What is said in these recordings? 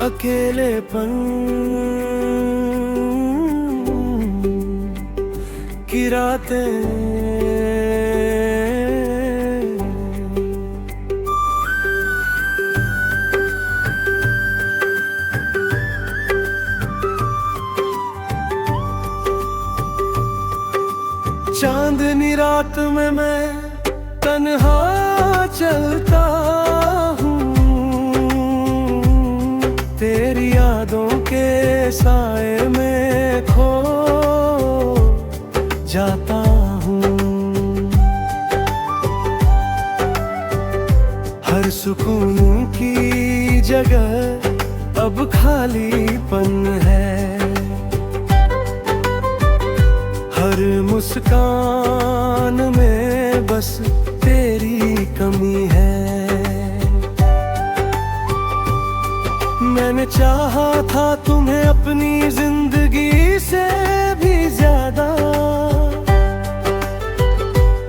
अकेलेपन की रातें, चांदनी रात में मैं तन्हा चलता हूँ, तेरी यादों के साए में खो जाता हूँ। हर सुकून की जगह अब खालीपन है, हर मुस्कान में बस तेरी कमी है। मैंने चाहा था तुम्हें अपनी जिंदगी से भी ज्यादा,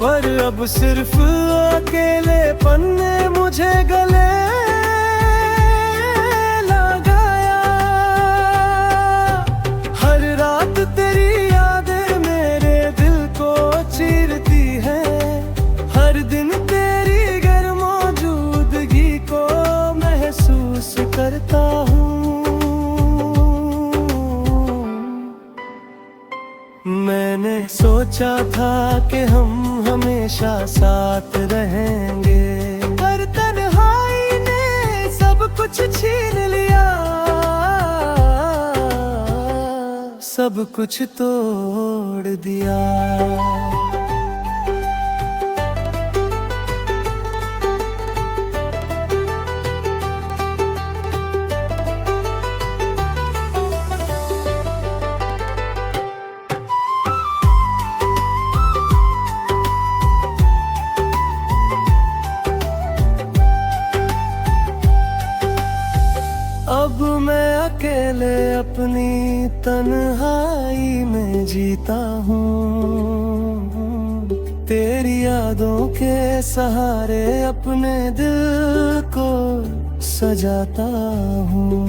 पर अब सिर्फ अकेलेपन ने मुझे गले लगाया। हर रात तेरी यादें मेरे दिल को चीरती है, हर दिन तेरी गैर मौजूदगी को महसूस करता हूँ। मैंने सोचा था कि हम हमेशा साथ रहेंगे, पर तन्हाई ने सब कुछ छीन लिया, सब कुछ तोड़ दिया। अब मैं अकेले अपनी तन्हाई में जीता हूँ, तेरी यादों के सहारे अपने दिल को सजाता हूँ।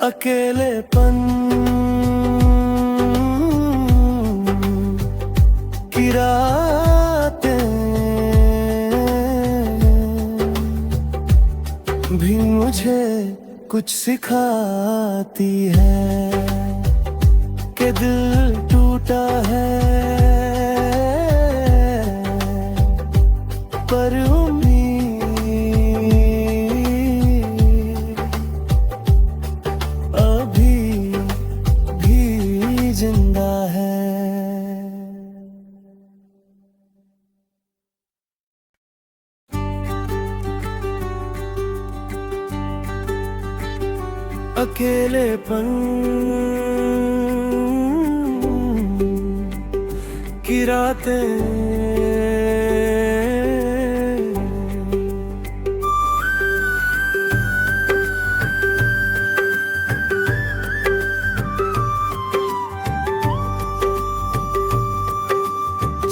अकेलेपन की रातें भी मुझे कुछ सिखाती है कि दिल टूटा है, पर उम्मीद अभी भी जिंदा है। अकेलेपन की रातें,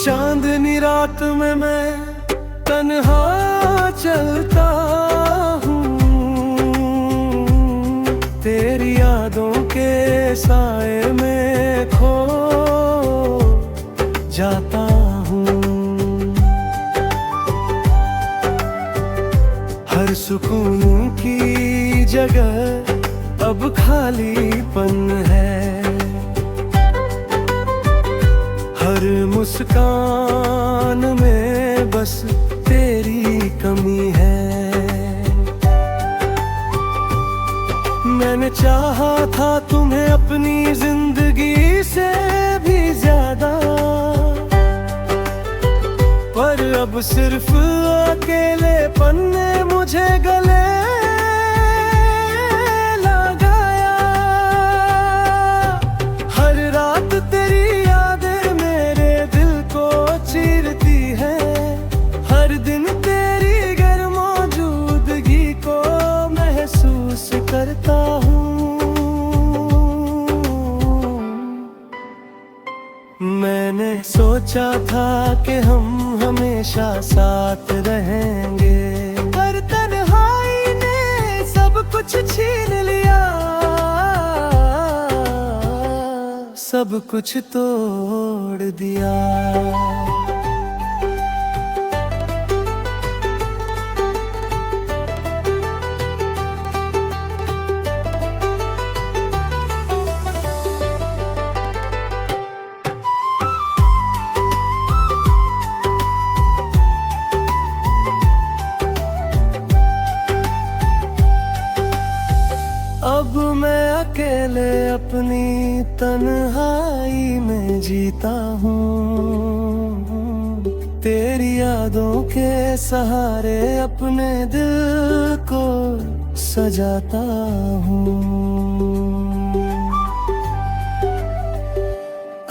चांदनी रात में मैं तन्हा चलता हूँ, तेरी यादों के साए में खो जाता हूँ। हर सुकून की जगह अब खालीपन है, हर मुस्कान में बस तेरी कमी है। मैंने चाहा था तुम्हें अपनी जिंदगी से भी ज्यादा, पर अब सिर्फ अकेलेपन ने मुझे गले लगाया। हर रात तेरी यादें मेरे दिल को चीरती है, हर दिन तेरी गैर मौजूदगी को महसूस करता हूँ। मैंने सोचा था कि हम हमेशा साथ रहेंगे, पर कुछ छीन लिया, सब कुछ तोड़ दिया। अब मैं अकेले अपनी तन्हाई में जीता हूँ, तेरी यादों के सहारे अपने दिल को सजाता हूँ।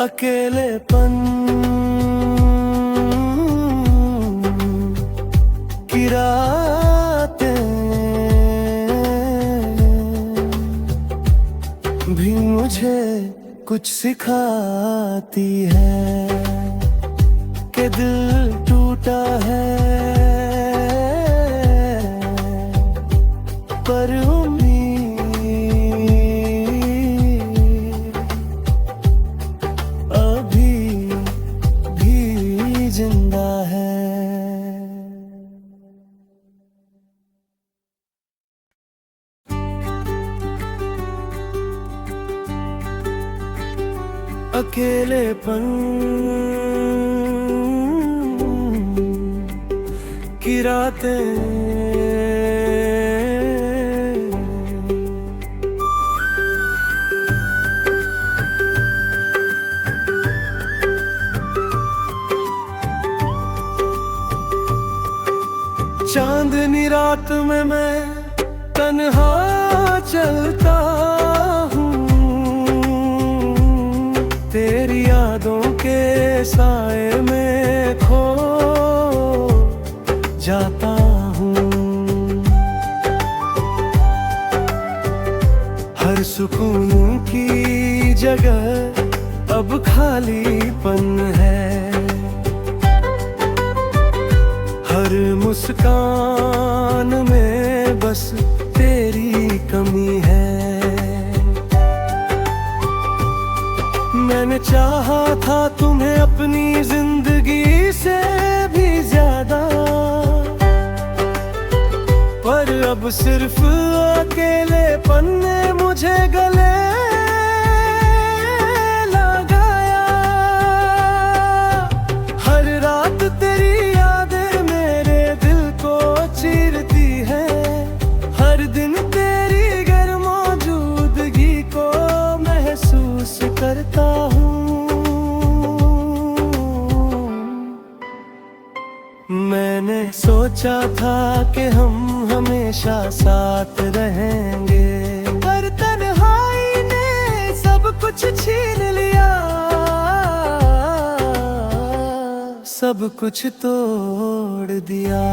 अकेलेपन की रातें भी मुझे कुछ सिखाती है कि दिल टूटा है पर उम्मीद अभी भी जिंदा है। अकेलेपन की रातें चांदनी रात में मैं तन्हा चलता हूँ, तेरी यादों के साए में खो जाता हूँ। हर सुकून की जगह अब खालीपन है, हर मुस्कान में बस तेरी कमी है। मैंने चाहा था तुम्हें अपनी जिंदगी से भी ज्यादा, पर अब सिर्फ अकेलेपन ने मुझे गले लगाया। हर रात तेरी यादें मेरे दिल को चीरती है, हर दिन तेरी गैर मौजूदगी को महसूस करता हूँ। मैंने सोचा था कि हम हमेशा साथ रहेंगे, पर तन्हाई ने सब कुछ छीन लिया, सब कुछ तोड़ दिया।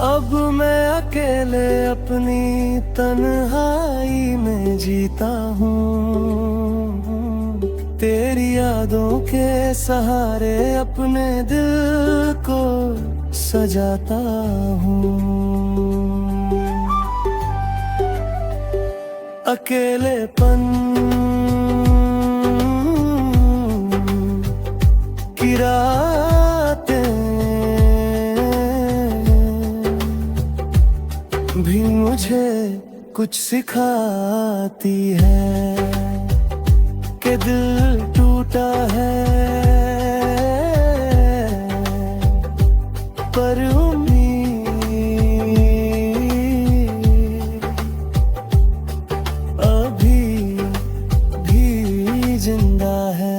अब मैं अकेले अपनी तन्हाई में जीता हूँ, तेरी यादों के सहारे अपने दिल को सजाता हूँ। अकेलेपन की रातें भी मुझे कुछ सिखाती है कि दिल टूटा है पर उम्मीद अभी भी जिंदा है।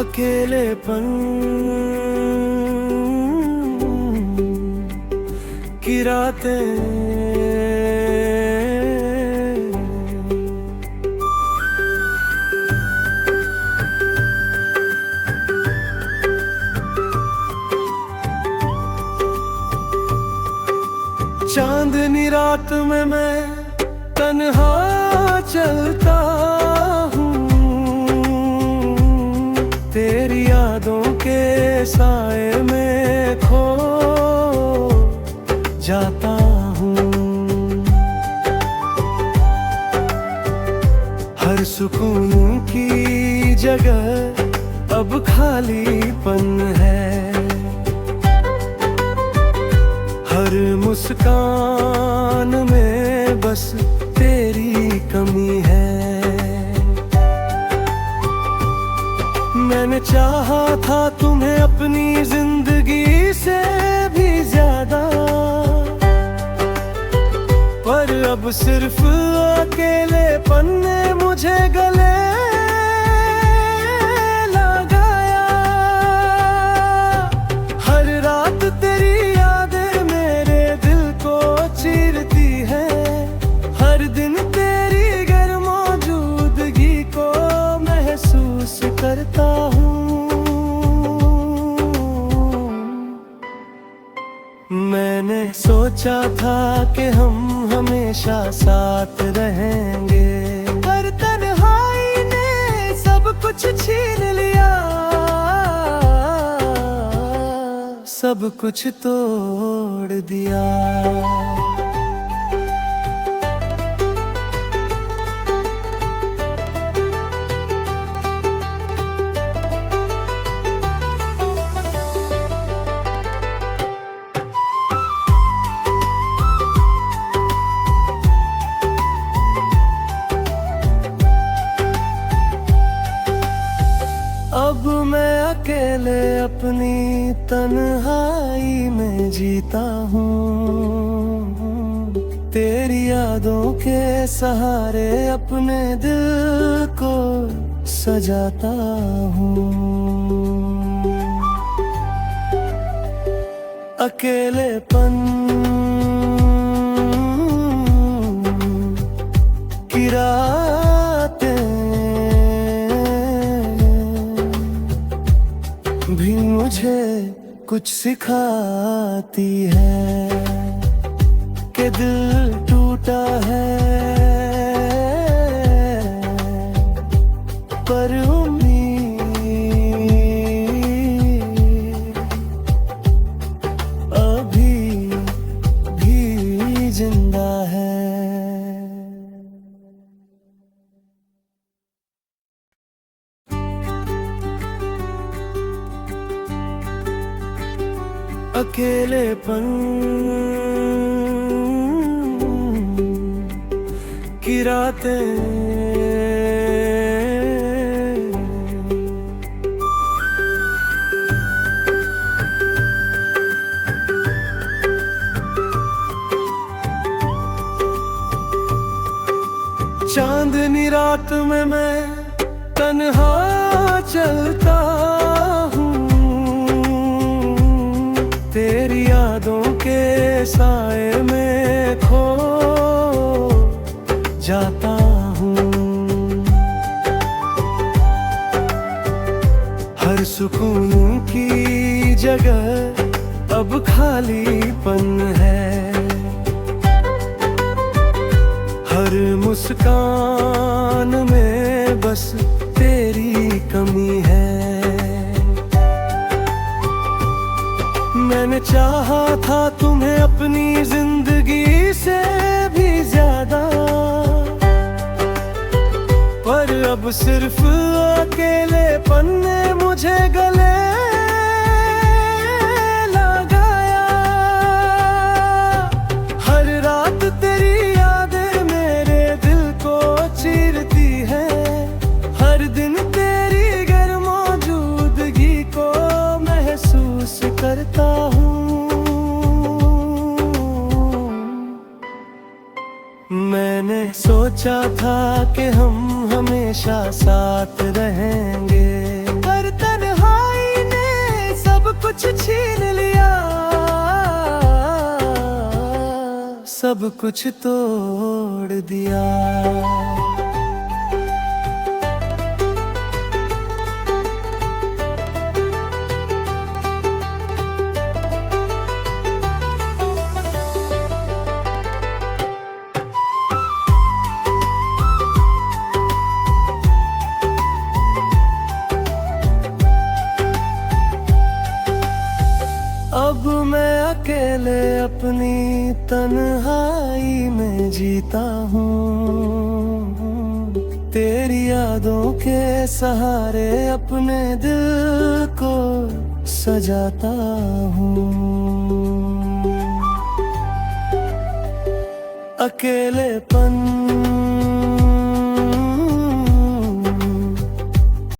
अकेलेपन की की रातें। चांदनी रात में मैं तन्हा चलता हूँ, तेरी यादों के साए में खो जाता हूँ। हर सुकून की जगह अब खालीपन है, हर मुस्कान में बस तेरी कमी है। मैंने चाहा था तुम्हें अपनी जिंदगी से भी ज्यादा, पर अब सिर्फ अकेलेपन ने मुझे गले लगाया। हर रात तेरी यादें मेरे दिल को चीरती है, हर दिन तेरी गैर मौजूदगी को महसूस करता हूँ। मैंने सोचा था कि हम हमेशा साथ रहेंगे, पर तन्हाई ने सब कुछ छीन लिया, सब कुछ तोड़ दिया। अब मैं अकेले अपनी तन्हाई में जीता हूँ, तेरी यादों के सहारे अपने दिल को सजाता हूँ। अकेलेपन की रातें भी मुझे कुछ सिखाती है कि दिल टूटा है, पर उम्मीद अभी भी जिंदा है। अकेलेपन की रातें चांदनी रात में मैं तन्हा चलता हूँ, तेरी यादों के साए में खो जाता हूँ। हर सुकून की जगह अब खालीपन है, हर मुस्कान में बस तेरी कमी है। मैंने चाहा था तुम्हें अपनी जिंदगी से भी ज्यादा, पर अब सिर्फ अकेलेपन ने मुझे गले लगाया। हर रात तेरी यादें मेरे दिल को चीरती है, हर दिन तेरी गैर मौजूदगी को महसूस करता हूँ। मैंने सोचा था कि हम हमेशा साथ रहेंगे, पर तन्हाई ने सब कुछ तोड़ दिया। अब मैं अकेले अपनी तन्हाई में जीता हूँ, तेरी यादों के सहारे अपने दिल को सजाता हूँ। अकेलेपन